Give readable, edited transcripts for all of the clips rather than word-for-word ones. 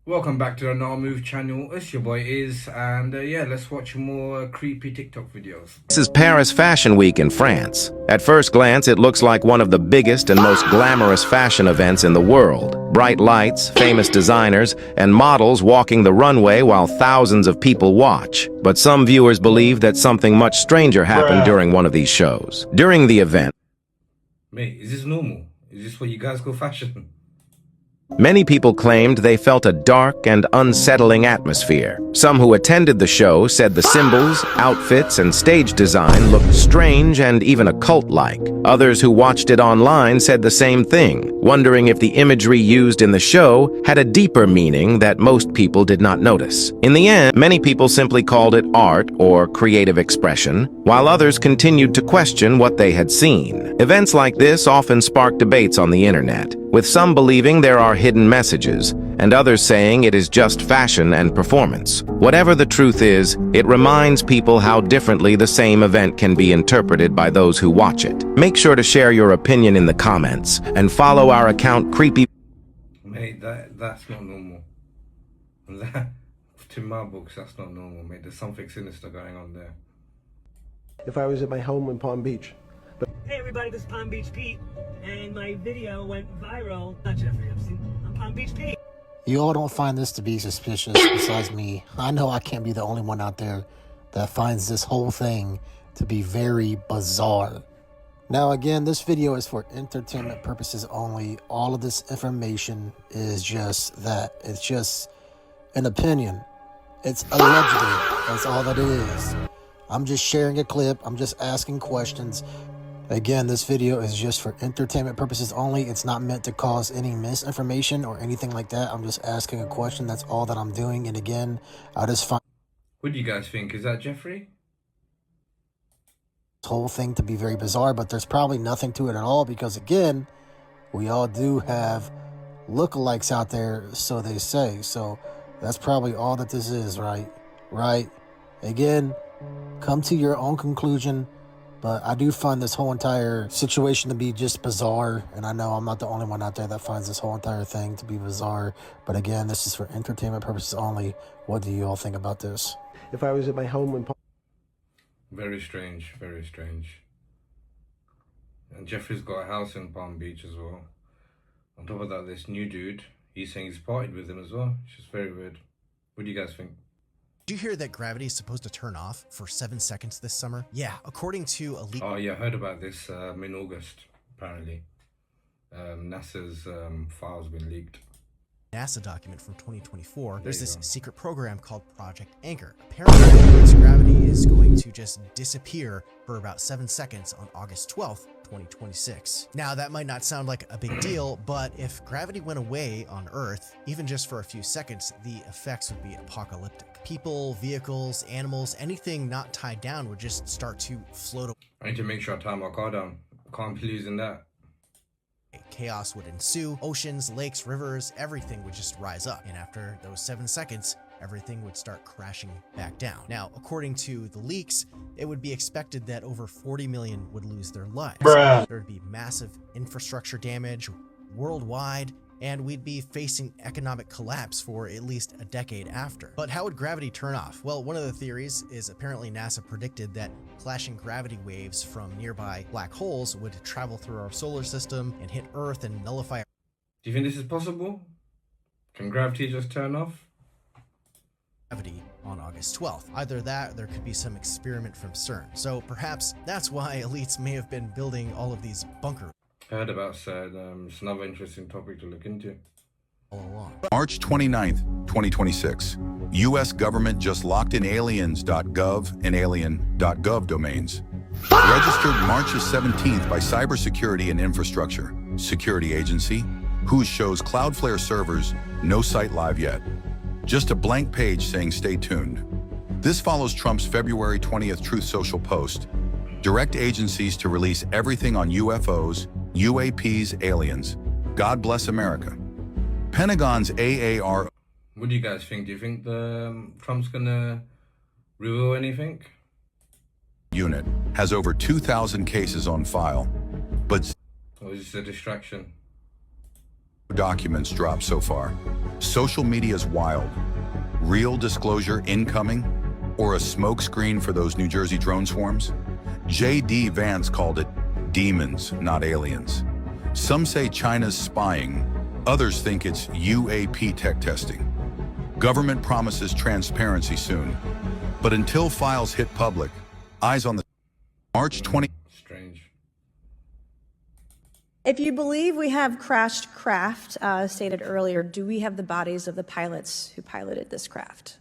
Welcome back to the Now Move channel. It's your boy Iz, and yeah, let's watch more creepy TikTok videos. This is Paris Fashion Week in France. At first glance, it looks like one of the biggest and most glamorous fashion events in the world. Bright lights, famous designers, and models walking the runway while thousands of people watch. But some viewers believe that something much stranger happened during one of these shows. During the event, Mate, is this normal? Is this what you guys call fashion? many people claimed they felt a dark and unsettling atmosphere. Some who attended the show said the symbols, outfits, and stage design looked strange and even occult-like. Others who watched it online said the same thing, wondering if the imagery used in the show had a deeper meaning that most people did not notice. In the end, many people simply called it art or creative expression, while others continued to question what they had seen. Events like this often spark debates on the internet, with some believing there are hidden messages, and others saying it is just fashion and performance. Whatever the truth is, it reminds people how differently the same event can be interpreted by those who watch it. Make sure to share your opinion in the comments, and follow our account Creepy. Mate, that's not normal. That, to my books, that's not normal, mate. There's something sinister going on there. If I was at my home in Palm Beach. Hey everybody, this is Palm Beach Pete, and my video went viral. Not Jeffrey Epstein, I'm Palm Beach Pete. You all don't find this to be suspicious besides me. I know I can't be the only one out there that finds this whole thing to be very bizarre. Now again, this video is for entertainment purposes only. All of this information is just that. It's just an opinion. It's allegedly. That's all that it is. I'm just sharing a clip. I'm just asking questions. Again, this video is just for entertainment purposes only. It's not meant to cause any misinformation or anything like that. I'm just asking a question. That's all that I'm doing. And again, I just find What do you guys think? Is that Jeffrey? this whole thing to be very bizarre, but there's probably nothing to it at all because, again, we all do have lookalikes out there, so they say. So that's probably all that this is, right? Right? Again, come to your own conclusion. But I do find this whole entire situation to be just bizarre. And I know I'm not the only one out there that finds this whole entire thing to be bizarre. But again, this is for entertainment purposes only. What do you all think about this? If I was at my home in Palm Very strange, very strange. And Jeffrey's got a house in Palm Beach as well. On top of that, this new dude, he's saying he's partied with him as well. It's just very weird. What do you guys think? Did you hear that gravity is supposed to turn off for 7 seconds this summer? Yeah, according to a leak. Oh yeah, I heard about this in August, apparently. NASA's file's been leaked. NASA document from 2024, there's this secret program called Project Anchor. Apparently, Earth's gravity is going to just disappear for about 7 seconds on August 12th, 2026. Now, that might not sound like a big deal, but if gravity went away on Earth, even just for a few seconds, the effects would be apocalyptic. People, vehicles, animals, anything not tied down would just start to float away. I need to make sure I tie my car down. Can't be losing that. Chaos would ensue. Oceans, lakes, rivers, everything would just rise up. And after those 7 seconds, everything would start crashing back down. Now, according to the leaks, it would be expected that over 40 million would lose their lives. There would be massive infrastructure damage worldwide, and we'd be facing economic collapse for at least a decade after. But how would gravity turn off? Well, one of the theories is apparently NASA predicted that clashing gravity waves from nearby black holes would travel through our solar system and hit Earth and nullify. Do you think this is possible? Can gravity just turn off? Gravity on August 12th. Either that, or there could be some experiment from CERN. So perhaps that's why elites may have been building all of these bunkers Heard about said. It's another interesting topic to look into. all along. March 29th, 2026. U.S. government just locked in aliens.gov and alien.gov domains. Registered March 17th by Cybersecurity and Infrastructure Security Agency, whose shows Cloudflare servers, no site live yet. Just a blank page saying stay tuned. This follows Trump's February 20th Truth Social post. Direct agencies to release everything on UFOs, UAPs, aliens. God bless America. Pentagon's AAR. What do you guys think? Do you think Trump's gonna reveal anything? Unit has over 2,000 cases on file, but Or is this a distraction? documents dropped so far. Social media's wild. Real disclosure incoming? Or a smokescreen for those New Jersey drone swarms? J.D. Vance called it demons, not aliens. Some say China's spying. Others think it's UAP tech testing. Government promises transparency soon. But until files hit public, eyes on the March 20. Strange. If you believe we have crashed craft, stated earlier, do we have the bodies of the pilots who piloted this craft?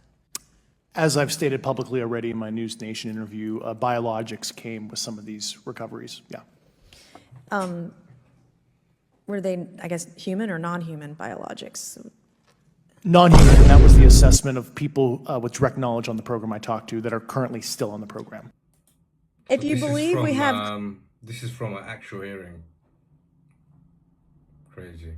As I've stated publicly already in my News Nation interview, biologics came with some of these recoveries, yeah. Were they, I guess, human or non-human biologics? Non-human, and that was the assessment of people with direct knowledge on the program I talked to that are currently still on the program. If you believe we have... This is from an actual hearing. Crazy.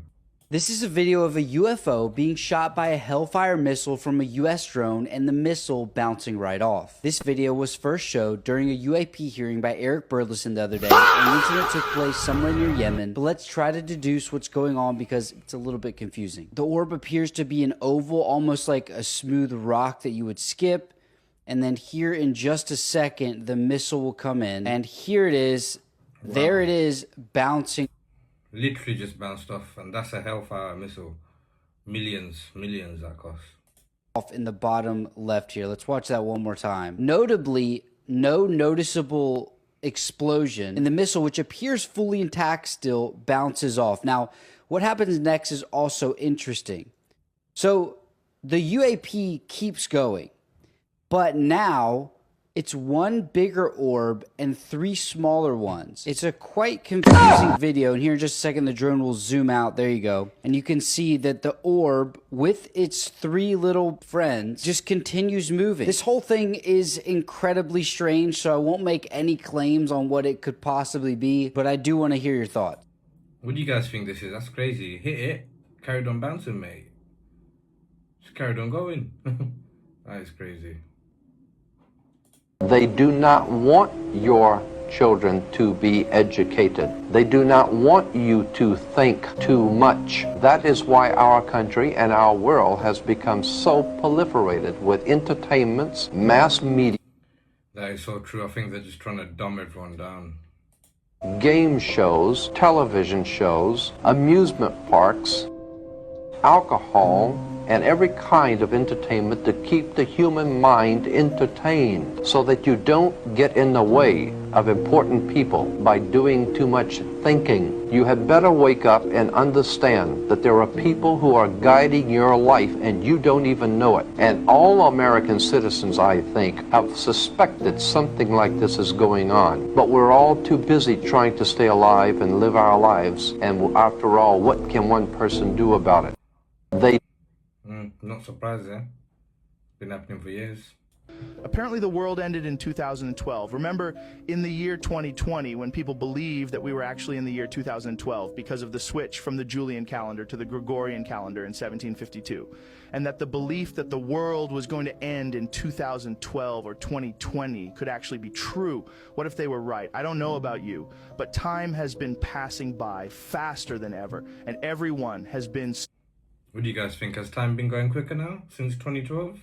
This is a video of a UFO being shot by a Hellfire missile from a US drone and the missile bouncing right off. This video was first showed during a UAP hearing by Eric Burleson the other day. An incident took place somewhere near Yemen, but let's try to deduce what's going on because it's a little bit confusing. The orb appears to be an oval, almost like a smooth rock that you would skip, and then here in just a second the missile will come in, and here it is. Wow. There it is, bouncing. Literally just bounced off, and that's a Hellfire missile. Millions that cost. Off in the bottom left here. Let's watch that one more time. Notably, no noticeable explosion, and the missile, which appears fully intact still, bounces off. Now, what happens next is also interesting. So, the UAP keeps going, but now it's one bigger orb and three smaller ones. It's a quite confusing video, and here in just a second the drone will zoom out. There you go. And you can see that the orb with its three little friends just continues moving. This whole thing is incredibly strange, so I won't make any claims on what it could possibly be, but I do want to hear your thoughts. What do you guys think this is? That's crazy. Hit it. Carried on bouncing, mate. Just carried on going. That is crazy. They do not want your children to be educated. They do not want you to think too much. That is why our country and our world has become so proliferated with entertainments, mass media. That is so true. I think they're just trying to dumb everyone down. Game shows, television shows, amusement parks, alcohol, and every kind of entertainment to keep the human mind entertained so that you don't get in the way of important people by doing too much thinking. You had better wake up and understand that there are people who are guiding your life and you don't even know it. And all American citizens, I think, have suspected something like this is going on. But we're all too busy trying to stay alive and live our lives. And after all, what can one person do about it? Not surprised, eh? Been happening for years. Apparently the world ended in 2012. Remember, in the year 2020, when people believed that we were actually in the year 2012 because of the switch from the Julian calendar to the Gregorian calendar in 1752, and that the belief that the world was going to end in 2012 or 2020 could actually be true. What if they were right? I don't know about you, but time has been passing by faster than ever, and everyone has been... What do you guys think? Has time been going quicker now since 2012?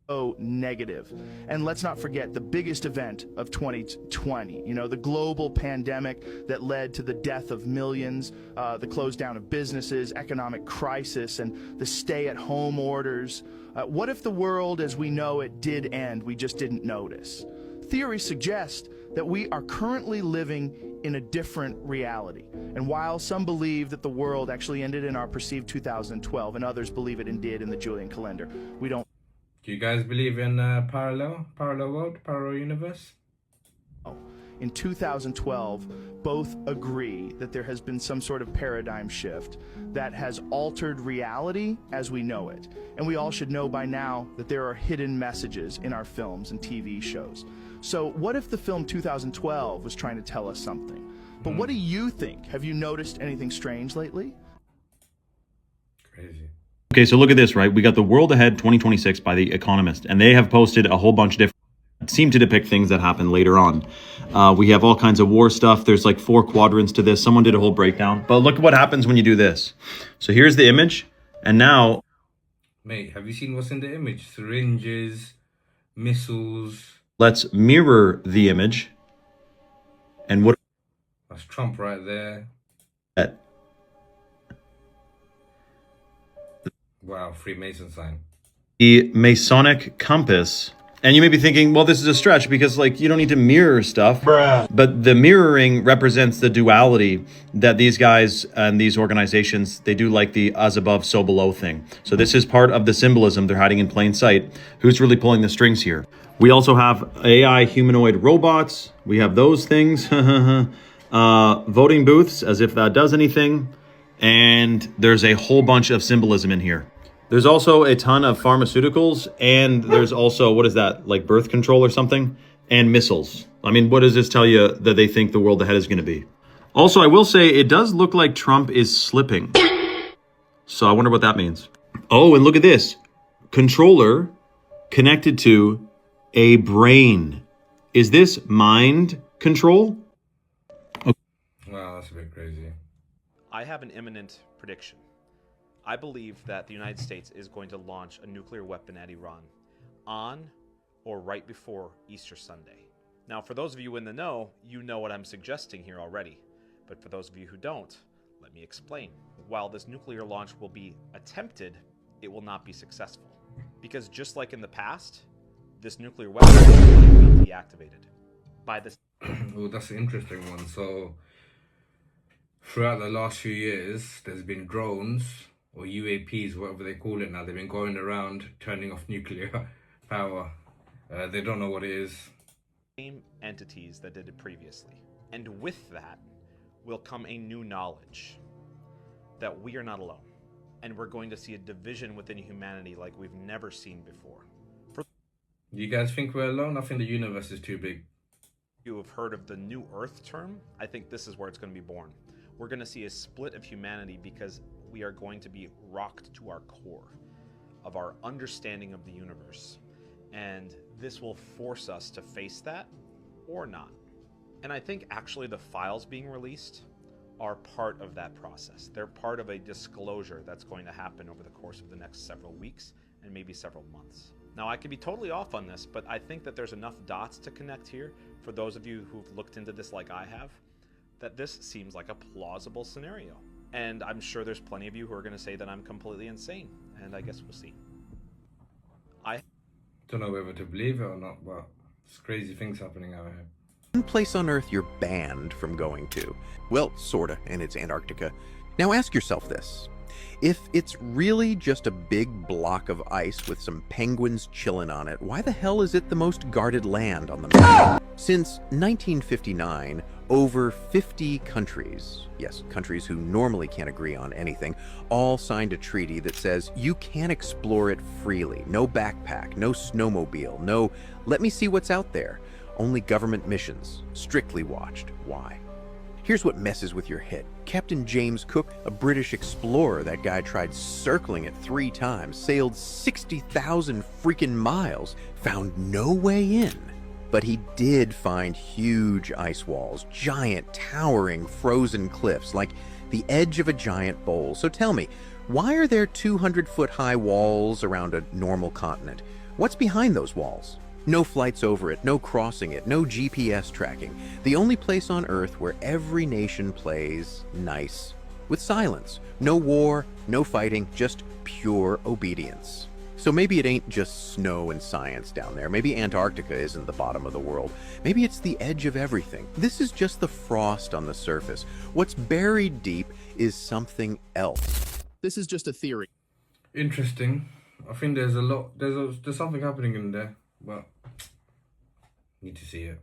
So negative. And let's not forget the biggest event of 2020, you know, the global pandemic that led to the death of millions, the close down of businesses, economic crisis, and the stay-at-home orders. What if the world as we know it did end, we just didn't notice? Theories suggest that we are currently living in a different reality. And while some believe that the world actually ended in our perceived 2012 and others believe it indeed in the Julian calendar, we don't. Do you guys believe in parallel world, parallel universe? In 2012, both agree that there has been some sort of paradigm shift that has altered reality as we know it. And we all should know by now that there are hidden messages in our films and TV shows. So what if the film 2012 was trying to tell us something? But what do you think? Have you noticed anything strange lately? Crazy. Okay, so look at this, right? We got the World Ahead 2026 by The Economist, and they have posted a whole bunch of different seem to depict things that happen later on. We have all kinds of war stuff. There's like 4 quadrants to this. Someone did a whole breakdown. But look at what happens when you do this. So here's the image. And now... Mate, have you seen what's in the image? Syringes, missiles. Let's mirror the image. And what... That's Trump right there. Wow, Freemason sign. The Masonic compass. And you may be thinking, well, this is a stretch because, like, you don't need to mirror stuff. Bruh. But the mirroring represents the duality that these guys and these organizations, they do like the as above, so below thing. So this is part of the symbolism they're hiding in plain sight. Who's really pulling the strings here? We also have AI humanoid robots. We have those things. Voting booths, as if that does anything. And there's a whole bunch of symbolism in here. There's also a ton of pharmaceuticals, and there's also, what is that, like birth control or something? And missiles. I mean, what does this tell you that they think the world ahead is going to be? Also, I will say, it does look like Trump is slipping. So I wonder what that means. Oh, and look at this. Controller connected to a brain. Is this mind control? Okay. Wow, that's a bit crazy. I have an imminent prediction. I believe that the United States is going to launch a nuclear weapon at Iran on or right before Easter Sunday. Now, for those of you in the know, you know what I'm suggesting here already. But for those of you who don't, let me explain. While this nuclear launch will be attempted, it will not be successful. Because just like in the past, this nuclear weapon will be deactivated by this. Oh, that's an interesting one. So, throughout the last few years, there's been drones, or UAPs, whatever they call it now. They've been going around turning off nuclear power. They don't know what it is. Same entities that did it previously. And with that will come a new knowledge that we are not alone. And we're going to see a division within humanity like we've never seen before. Do you guys think we're alone? I think the universe is too big. You have heard of the New Earth term? I think this is where it's going to be born. We're going to see a split of humanity because we are going to be rocked to our core of our understanding of the universe. And this will force us to face that or not. And I think actually the files being released are part of that process. They're part of a disclosure that's going to happen over the course of the next several weeks and maybe several months. Now, I could be totally off on this, but I think that there's enough dots to connect here for those of you who've looked into this like I have, that this seems like a plausible scenario. And I'm sure there's plenty of you who are going to say that I'm completely insane, and I guess we'll see. I don't know whether to believe it or not, but there's crazy things happening out here. One place on Earth you're banned from going to. Well, sorta, and it's Antarctica. Now ask yourself this. If it's really just a big block of ice with some penguins chilling on it, why the hell is it the most guarded land on the map? Since 1959, over 50 countries, yes, countries who normally can't agree on anything, all signed a treaty that says you can explore it freely. No backpack, no snowmobile, no let me see what's out there. Only government missions, strictly watched. Why? Here's what messes with your head. Captain James Cook, a British explorer, that guy tried circling it 3 times, sailed 60,000 freaking miles, found no way in. But he did find huge ice walls, giant, towering, frozen cliffs, like the edge of a giant bowl. So tell me, why are there 200-foot-high walls around a normal continent? What's behind those walls? No flights over it, no crossing it, no GPS tracking. The only place on Earth where every nation plays nice, with silence. No war, no fighting, just pure obedience. So maybe it ain't just snow and science down there. Maybe Antarctica isn't the bottom of the world. Maybe it's the edge of everything. This is just the frost on the surface. What's buried deep is something else. This is just a theory. Interesting. I think there's there's something happening in there, but need to see it.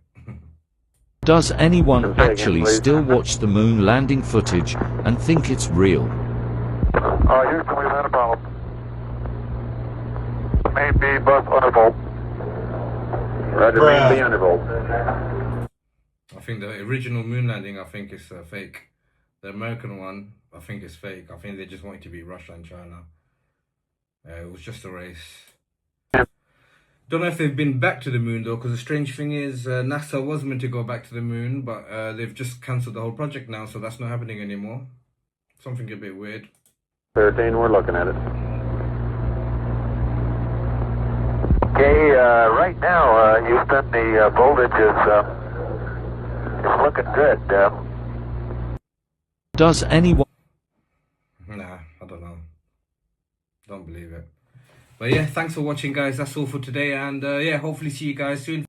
Does anyone actually still watch the moon landing footage and think it's real? Houston, we've had a problem. Main B bus undervolt. Roger, main B undervolt. I think the original moon landing, I think is fake. The American one, I think is fake. I think they just want it to be Russia and China. It was just a race. Don't know if they've been back to the moon though, because the strange thing is NASA was meant to go back to the moon, but they've just cancelled the whole project now, so that's not happening anymore. Something a bit weird. 13, we're looking at it. Okay, right now, Houston, the voltage is looking good. Does anyone... Nah, I don't know. Don't believe it. But yeah, thanks for watching, guys. That's all for today, and yeah, hopefully see you guys soon.